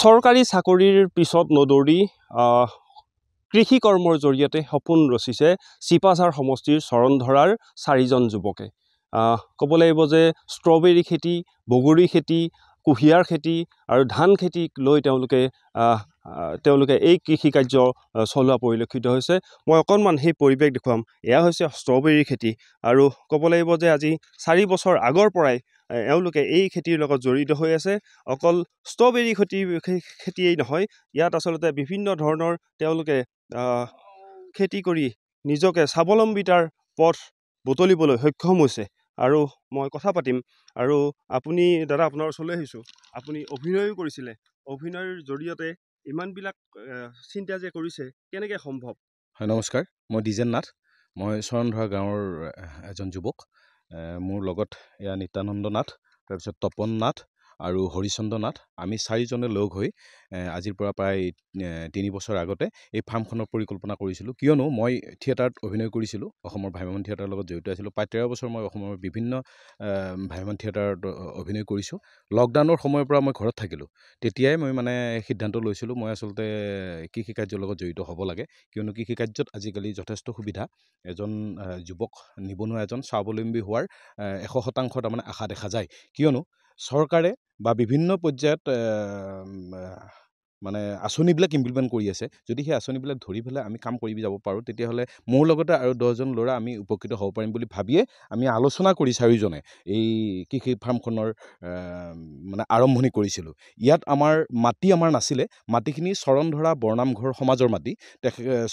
চৰকাৰী চাকৰিৰ পিছত নদৌৰি কৃষি কৰ্মৰ জৰিয়তে সপোন ৰচিছে চিপাঝাৰ সমষ্টিৰ চৰণধৰাৰ 4জন যুৱকে। ক'ব লাগিব যে ষ্ট্ৰবেৰী খেতি, বগৰী খেতি, কুঁহিয়াৰ খেতি আৰু ধান খেতিক লৈ তেওঁলোকে এই কৃষি কাৰ্য চলোৱা পৰিলক্ষিত হৈছে। মই অকণমান সেই পৰিৱেশ দেখুৱাম। এয়া হৈছে ষ্ট্ৰবেৰী খেতি আৰু ক'ব লাগিব যে আজি 4 বছৰ আগৰ পৰাই এওঁলোকে এই খেতিৰ লগত জড়িত হৈ আছে। অকল ষ্ট্ৰবেৰী খেতিয়েই নহয়, ইয়াত আচলতে বিভিন্ন ধৰণৰ তেওঁলোকে খেতি কৰি নিজকে স্বাৱলম্বিতাৰ পথ বুটলিবলৈ সক্ষম হৈছে। আৰু মই কথা পাতিম। আৰু আপুনি দাদা, আপোনাৰ ওচৰলৈ আহিছোঁ। আপুনি অভিনয়ো কৰিছিলে। অভিনয়ৰ জৰিয়তে ইমানবিলাক চিন্তা যে কৰিছে, কেনেকৈ সম্ভৱ? হয়, নমস্কাৰ। মই দ্বিজেন নাথ। মই চৰণধৰা গাঁৱৰ এজন যুৱক। মোৰ লগত এয়া নিত্যানন্দ নাথ, তাৰপিছত তপন নাথ আৰু হৰিচন্দ্ৰ নাথ। আমি 4জনে লগ হৈ আজিৰ পৰা প্ৰায় 3 বছৰ আগতে এই ফাৰ্মখনৰ পৰিকল্পনা কৰিছিলোঁ। কিয়নো মই থিয়েটাৰত অভিনয় কৰিছিলোঁ, অসমৰ ভ্ৰাম্যমাণ থিয়েটাৰৰ লগত জড়িত আছিলোঁ। প্ৰায় 13 বছৰ মই অসমৰ বিভিন্ন ভ্ৰাম্যমাণ থিয়েটাৰত অভিনয় কৰিছোঁ। লকডাউনৰ সময়ৰ পৰা মই ঘৰত থাকিলোঁ। তেতিয়াই মই সিদ্ধান্ত লৈছিলোঁ মই আচলতে কৃষি কাৰ্যৰ লগত জড়িত হ'ব লাগে। কিয়নো কৃষি কাৰ্যত আজিকালি যথেষ্ট সুবিধা। এজন যুৱক নিবনুৱা এজন স্বাৱলম্বী হোৱাৰ 100% আশা দেখা যায়। কিয়নো চৰকাৰে বা বিভিন্ন পৰ্যায়ত আঁচনিবিলাক ইমপ্লিমেণ্ট কৰি আছে। যদি সেই আঁচনিবিলাক ধৰি পেলাই আমি কাম কৰি যাব পাৰোঁ, তেতিয়াহ'লে মোৰ লগতে আৰু 10জন ল'ৰা আমি উপকৃত হ'ব পাৰিম বুলি ভাবিয়ে আমি আলোচনা কৰি 4জনে এই কৃষি ফাৰ্মখনৰ আৰম্ভণি কৰিছিলোঁ। ইয়াত মাটি নাছিলে। মাটিখিনি চৰণধৰা বৰনামঘৰ সমাজৰ মাটি।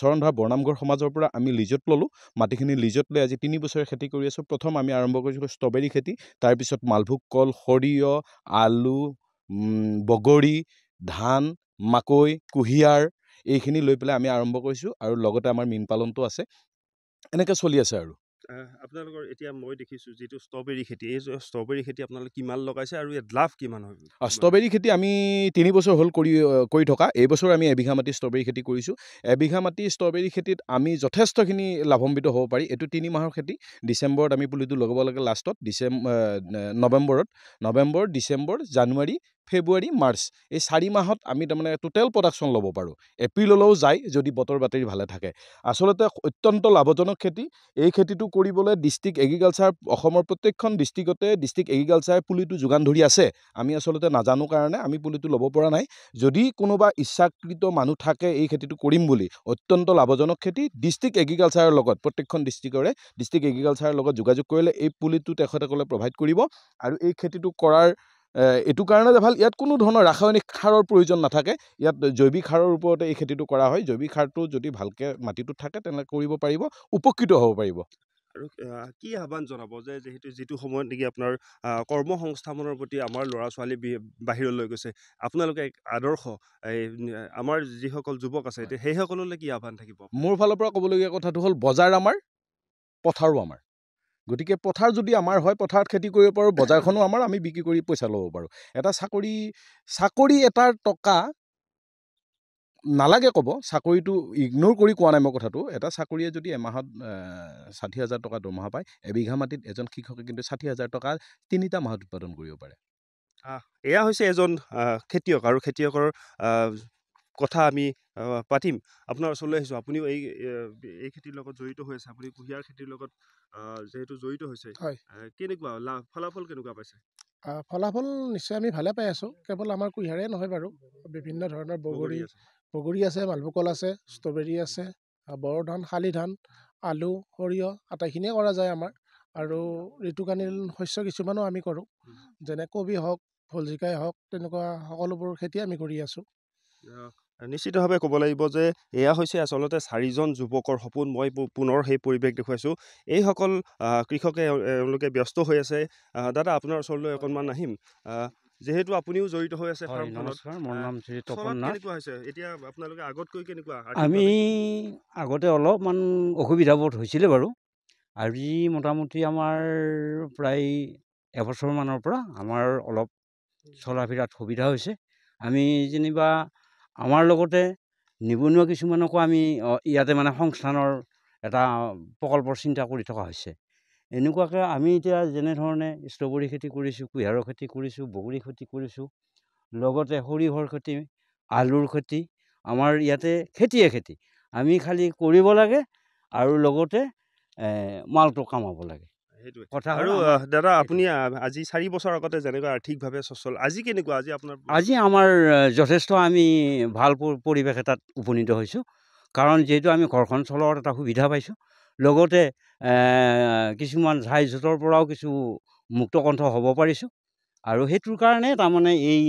চৰণধৰা বৰনামঘৰ সমাজৰ পৰা আমি লিজত ল'লোঁ। মাটিখিনি লিজত লৈ আজি 3 বছৰে খেতি কৰি আছোঁ। প্ৰথম আমি আৰম্ভ কৰিছিলোঁ ষ্ট্ৰবেৰী খেতি, তাৰপিছত মালভোগ কল, সৰিয়হ, আলু, বগৰী, ধান, মাকৈ, কুঁহিয়াৰ এইখিনি লৈ পেলাই আমি আৰম্ভ কৰিছোঁ। আৰু লগতে আমাৰ মীন পালনটো আছে। এনেকৈ চলি আছে। আৰু আপোনালোকৰ এতিয়া মই দেখিছোঁ যিটো ষ্ট্ৰবেৰী খেতি, এই ষ্ট্ৰবেৰী খেতি আপোনালোকে কিমান লগাইছে আৰু ইয়াত লাভ কিমান হয়? ষ্ট্ৰবেৰী খেতি আমি 3 বছৰ হ'ল কৰি থকা। এইবছৰ আমি এবিঘা মাটি ষ্ট্ৰবেৰী খেতি কৰিছোঁ। এবিঘা মাটি ষ্ট্ৰবেৰী খেতিত আমি যথেষ্টখিনি লাভান্বিত হ'ব পাৰি। এইটো 3 মাহৰ খেতি। ডিচেম্বৰত আমি পুলিটো লগাব লাগে। লাষ্টত নৱেম্বৰ, ডিচেম্বৰ, জানুৱাৰী, ফেব্ৰুৱাৰী, মাৰ্চ এই 4 মাহত আমি টোটেল প্ৰডাকশ্যন ল'ব পাৰোঁ। এপ্ৰিললৈও যায় যদি বতৰ বাতৰি ভালে থাকে। আচলতে অত্যন্ত লাভজনক খেতি। এই খেতিটো কৰিবলৈ ডিষ্ট্ৰিক্ট এগ্ৰিকালচাৰ, অসমৰ প্ৰত্যেকখন ডিষ্ট্ৰিক্টতে ডিষ্ট্ৰিক্ট এগ্ৰিকালচাৰ পুলিটো যোগান ধৰি আছে। আমি আচলতে নাজানো কাৰণে আমি পুলিটো ল'ব পৰা নাই। যদি কোনোবা ইচ্ছাকৃত মানুহ থাকে এই খেতিটো কৰিম বুলি, অত্যন্ত লাভজনক খেতি। ডিষ্ট্ৰিক্ট এগ্ৰিকালচাৰৰ লগত, প্ৰত্যেকখন ডিষ্ট্ৰিক্টৰে ডিষ্ট্ৰিক্ট এগ্ৰিকালচাৰৰ লগত যোগাযোগ কৰিলে এই পুলিটো তেখেতসকলে প্ৰভাইড কৰিব। আৰু এই খেতিটো কৰাৰ এইটো কাৰণে যে ভাল, ইয়াত কোনো ধৰণৰ ৰাসায়নিক সাৰৰ প্ৰয়োজন নাথাকে। ইয়াত জৈৱিক সাৰৰ ওপৰতে এই খেতিটো কৰা হয়। জৈৱিক সাৰটো যদি ভালকৈ মাটিটোত থাকে তেনেহ'লে কৰিব পাৰিব, উপকৃত হ'ব পাৰিব। আৰু কি আহ্বান জনাব যে যিটো সময়ত নেকি আপোনাৰ কৰ্মসংস্থাপনৰ প্ৰতি আমাৰ ল'ৰা ছোৱালী বাহিৰলৈ গৈছে, আপোনালোকে এক আদৰ্শ আমাৰ যিসকল যুৱক আছে সেইসকললৈ কি আহ্বান থাকিব? মোৰ ফালৰ পৰা ক'বলগীয়া কথাটো হ'ল, বজাৰ আমাৰ, পথাৰো আমাৰ। গতিকে পথাৰ যদি আমাৰ হয়, পথাৰত খেতি কৰিব পাৰোঁ, বজাৰখনো আমাৰ, আমি বিক্ৰী কৰি পইচা ল'ব পাৰোঁ। এটা চাকৰি এটাৰ টকা নালাগে ক'ব, চাকৰিটো ইগন'ৰ কৰি কোৱা নাই মই কথাটো। এটা চাকৰিয়ে যদি এমাহত 60,000 টকা দৰমহা পায়, এবিঘা মাটিত এজন কৃষকে কিন্তু 60,000 টকা 3টা মাহত উৎপাদন কৰিব পাৰে। এয়া হৈছে এজন খেতিয়ক। আৰু খেতিয়কৰ কথা আমি পাতিম। আপোনাৰ ওচৰলৈ আহিছোঁ। আপুনিও এই খেতিৰ লগত জড়িত হৈ আছে। আপুনি কুঁহিয়াৰ খেতিৰ লগত যিহেতু জড়িত হৈছে, কেনেকুৱা ফলাফল কেনেকুৱা পাইছে? ফলাফল নিশ্চয় আমি ভালে পাই আছোঁ। কেৱল আমাৰ কুঁহিয়াৰে নহয় বাৰু, বিভিন্ন ধৰণৰ বগৰী আছে, মালভোগ কল আছে, ষ্ট্ৰবেৰী আছে, বৰ ধান, শালি ধান, আলু, সৰিয়হ আটাইখিনিয়ে কৰা যায় আমাৰ। আৰু ঋতুকালীন শস্য কিছুমানো আমি কৰোঁ, যেনে কবি হওক, ভোল জিকাই হওক, তেনেকুৱা সকলোবোৰ খেতি আমি কৰি আছোঁ। নিশ্চিতভাৱে ক'ব লাগিব যে এয়া হৈছে আচলতে 4জন যুৱকৰ সপোন। মই পুনৰ সেই পৰিৱেশ দেখুৱাইছোঁ। এইসকল কৃষকে এওঁলোকে ব্যস্ত হৈ আছে। দাদা, আপোনাৰ ওচৰলৈ অকণমান আহিম। যিহেতু আপুনিও জড়িত হৈ আছে ফাৰ্মখনত। নমস্কাৰ, মোৰ নাম শ্ৰী তপন নাথ। কেনেকুৱা হৈছে এতিয়া আপোনালোকে আগতকৈ কেনেকুৱা? আমি আগতে অলপমান অসুবিধা বোধ হৈছিলে বাৰু। আজি মোটামুটি আমাৰ প্ৰায় এবছৰমানৰ পৰা আমাৰ অলপ চলা ফিৰাত সুবিধা হৈছে। আমি যেনিবা আমাৰ লগতে নিবনুৱা কিছুমানকো আমি ইয়াতে সংস্থানৰ এটা প্ৰকল্পৰ চিন্তা কৰি থকা হৈছে। এনেকুৱাকৈ আমি এতিয়া যেনেধৰণে ষ্ট্ৰবেৰী খেতি কৰিছোঁ, কুঁহিয়াৰৰ খেতি কৰিছোঁ, বগৰী খেতি কৰিছোঁ, লগতে সৰিয়হৰ খেতি আলুৰ খেতি, আমাৰ ইয়াতে খেতিয়ে খেতি। আমি খালি কৰিব লাগে আৰু লগতে মালটো কামাব লাগে। সেইটোৱে কথা হ'ল আৰু আমাৰ দাদা এইটো। আপুনি আজি 4 বছৰ আগতে যেনেকৈ আৰ্থিকভাৱে সচ্ছল আজি কেনেকুৱা আজি আপোনাৰ আজি আমাৰ যথেষ্ট আমি ভাল পৰিৱেশ এটাত উপনীত হৈছোঁ। কাৰণ যিহেতু আমি ঘৰখন চলোৱাৰ এটা সুবিধা পাইছোঁ, লগতে কিছুমান ঝাই ঝুটৰ পৰাও কিছু মুক্তকণ্ঠ হ'ব পাৰিছোঁ। আৰু সেইটোৰ কাৰণে তাৰমানে এই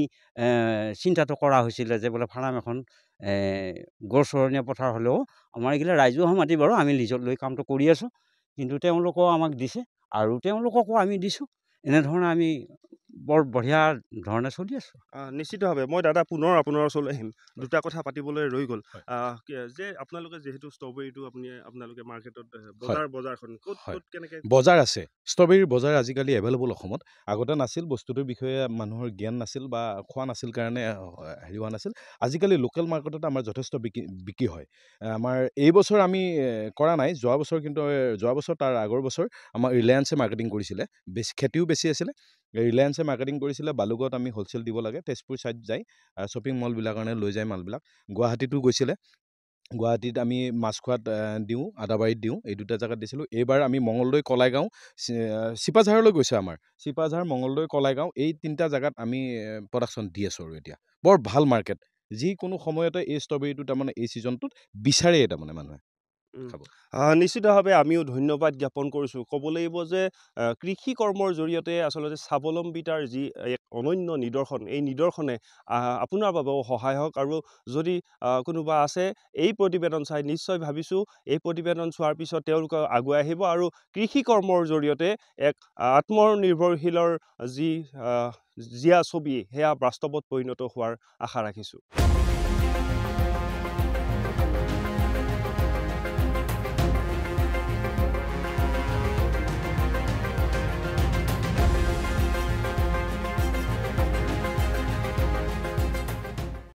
চিন্তাটো কৰা হৈছিলে যে বোলে ফাৰ্ম এখন গড়চৰণীয়া পথাৰ হ'লেও আমাৰ এইগিলা ৰাইজৰ মাটি বাৰু আমি লিজত লৈ কামটো কৰি আছোঁ। কিন্তু তেওঁলোকেও আমাক দিছে আৰু তেওঁলোককো আমি দিছোঁ। এনেধৰণে আমি বৰ বঢ়িয়া ধৰণে চলি আছোঁ। নিশ্চিতভাৱে মই দাদা পুনৰ আপোনাৰ ওচৰলৈ আহিম। দুটা কথা পাতিবলৈ ৰৈ গ'ল। হয়। যে আপোনালোকে যিহেতু ষ্ট্ৰবেৰীটো আপোনালোকে মাৰ্কেটত হয়। বজাৰখন ক'ত হয়। ক'ত কেনেকৈ বজাৰ আছে, ষ্ট্ৰবেৰীৰ বজাৰ আজিকালি এভেইলেবল অসমত। আগতে নাছিল, বস্তুটোৰ বিষয়ে মানুহৰ জ্ঞান নাছিল বা খোৱা নাছিল কাৰণে হেৰি হোৱা নাছিল। আজিকালি লোকেল মাৰ্কেটত আমাৰ যথেষ্ট বিক্ৰী হয়। আমাৰ এই বছৰ আমি কৰা নাই, যোৱা বছৰ কিন্তু যোৱা বছৰ তাৰ আগৰ বছৰ আমাৰ ৰিলায়েন্সে মাৰ্কেটিং কৰিছিলে। খেতিও বেছি আছিলে, ৰিলায়েন্সে মাৰ্কেটিং কৰিছিলে। বালুগত আমি হ'লচেল দিব লাগে, তেজপুৰ ছাইড যায়, শ্বপিং মলবিলাকৰ কাৰণে লৈ যায় মালবিলাক। গুৱাহাটীতো গৈছিলে, গুৱাহাটীত আমি মাছখোৱাত দিওঁ, আদাবাৰীত দিওঁ, এই দুটা জেগাত দিছিলোঁ। এইবাৰ আমি মঙলদৈ, কলাইগাঁও, চিপাঝাৰলৈ গৈছে আমাৰ। চিপাঝাৰ, মঙলদৈ, কলাইগাঁও এই 3টা জেগাত আমি প্ৰডাকশ্যন দি আছোঁ আৰু এতিয়া। বৰ ভাল মাৰ্কেট, যিকোনো সময়তে এই ষ্ট্ৰবেৰীটো তাৰমানে এই ছিজনটোত বিচাৰেই তাৰমানে মানুহে খাব। নিশ্চিতভাৱে আমিও ধন্যবাদ জ্ঞাপন কৰিছোঁ। ক'ব লাগিব যে কৃষি কৰ্মৰ জৰিয়তে আচলতে স্বাৱলম্বিতাৰ যি এক অনন্য নিদৰ্শন, এই নিদৰ্শনে আপোনাৰ বাবেও সহায় হওক। আৰু যদি কোনোবা আছে এই প্ৰতিবেদন চাই, নিশ্চয় ভাবিছোঁ এই প্ৰতিবেদন চোৱাৰ পিছত তেওঁলোকে আগুৱাই আহিব আৰু কৃষি কৰ্মৰ জৰিয়তে এক আত্মনিৰ্ভৰশীলৰ যি জীয়া ছবি সেয়া বাস্তৱত পৰিণত হোৱাৰ আশা ৰাখিছোঁ।